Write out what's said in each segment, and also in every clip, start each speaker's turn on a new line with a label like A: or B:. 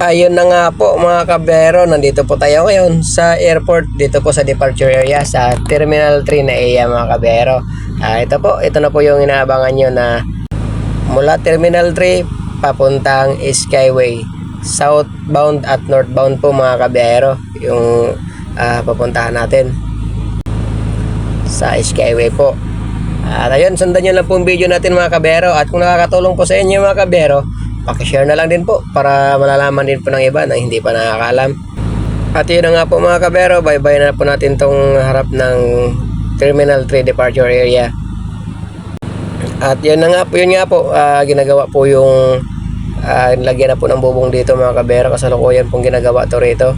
A: Ayun na nga po mga kabero, nandito po tayo ngayon sa airport, dito po sa departure area sa Terminal 3 na area mga kabero. Ito na po yung inaabangan nyo na mula Terminal 3 papuntang Skyway. Southbound at northbound po mga kabero yung papuntahan natin sa Skyway po. At ayun, sundan nyo lang po yung video natin mga kabero. At kung nakakatulong po sa inyo mga kabero, pakishare na lang din po para malalaman din po ng iba na hindi pa nakakaalam. At yun na nga po mga kabero, bye-bye na po natin tong harap ng Terminal 3 departure area. At yun nga po, ginagawa po yung lagyan na po ng bubong dito mga kabero. Kasalukuyan pong ginagawa to rito.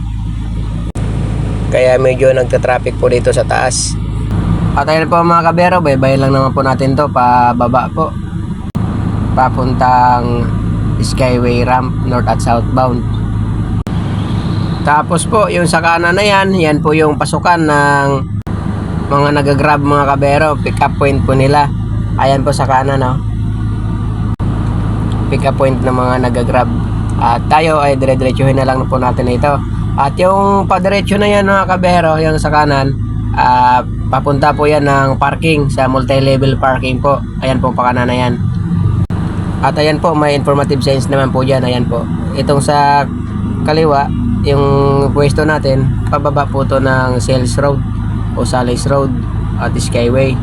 A: Kaya medyo nagta-traffic po dito sa taas. At ayun po mga kabero, bye-bye lang naman po natin to, pababa po. Papuntang Skyway ramp, north at southbound. Tapos po, yung sa kanan na yan po yung pasukan ng mga nagagrab mga kabero, pick up point po nila. Ayan po sa kanan, no? Pick up point ng mga nagagrab. At tayo ay dire-diretsuhin na lang po natin ito. At yung padiretso na yan mga kabero, yung sa kanan, papunta po yan ng parking, sa multi-level parking po. Ayan po pa kanan na yan. At ayan po, may informative signs naman po dyan. Ayan po, itong sa kaliwa, yung pwesto natin, pababa po to ng Sales Road o Sales Road at Skyway.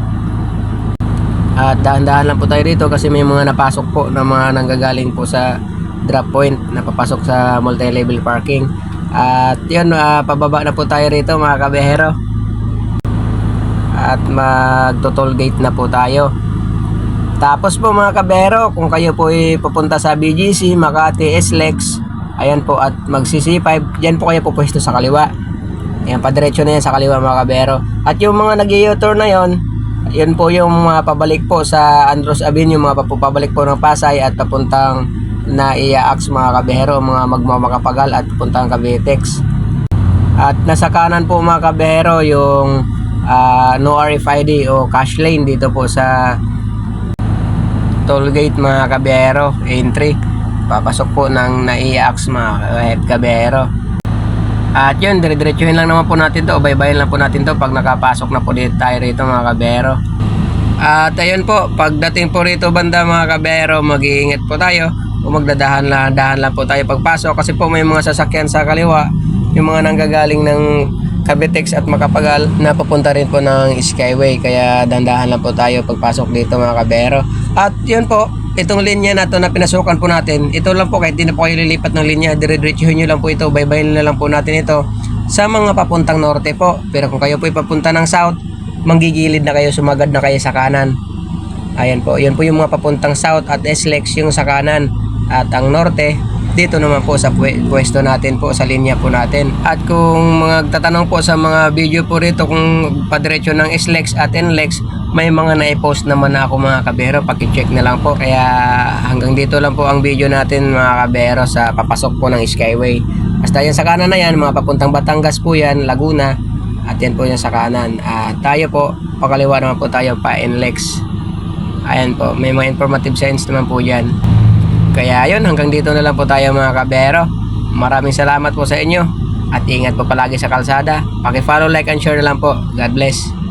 A: At dahan-dahan lang po tayo dito kasi may mga napasok po na mga nanggagaling po sa drop point na papasok sa multi-level parking. At yun, pababa na po tayo rito mga kabehero. At mag-toll gate na po tayo. Tapos po mga kabero, kung kayo po ay pupunta sa BGC, Makati, SLEX, ayan po, at magsi-C5, dyan po kayo pupwesto sa kaliwa. Ayan, padiretso na yan sa kaliwa mga kabero. At yung mga nag-u-turn na yon, yun po yung pabalik po sa Andros Avenue, mga pabalik po ng Pasay at papuntang Naiya-Ax mga kabero, mga magmamakapagal at papuntang Cavitex. At nasa kanan po mga kabero yung no RFID o cash lane dito po sa toll gate mga kabero, entry papasok po ng Naiya-Ax mga kabero. At yun, dire-diretsuhin lang naman po natin to, bye-bye lang po natin to pag nakapasok na po dito tayo rito mga kabero. At ayun po, pagdating po rito banda mga kabero, mag-iingat po tayo o magdadahan lang po tayo pagpasok kasi po may mga sasakyan sa kaliwa, yung mga nanggagaling ng Cavitex at Makapagal na papunta rin po ng Skyway, kaya dandahan lang po tayo pagpasok dito mga kabero. At yun po, itong linya na to na pinasukan po natin, ito lang po, kahit di na po kayo lilipat ng linya, dire-diretsuhin nyo lang po ito, bye-bye na lang po natin ito sa mga papuntang norte po. Pero kung kayo po papunta ng south, manggigilid na kayo, sumagad na kayo sa kanan. Ayan po, yun po yung mga papuntang south at SLEX yung sa kanan. At ang norte, dito naman po sa pwesto natin po, sa linya po natin. At kung magtatanong po sa mga video po rito kung padiretso ng SLEX at NLEX, may mga na-post naman na ako mga kabero, paki-check na lang po. Kaya hanggang dito lang po ang video natin mga kabero sa papasok po ng Skyway. Basta yan sa kanan na yan, mga papuntang Batangas po yan, Laguna. At yan po yan sa kanan. At tayo po, pakaliwa naman po tayo pa NLEX. Ayan po, may mga informative signs naman po dyan. Kaya yun, hanggang dito na lang po tayo mga kabero. Maraming salamat po sa inyo. At ingat po palagi sa kalsada. Paki-follow, like, and share na lang po. God bless.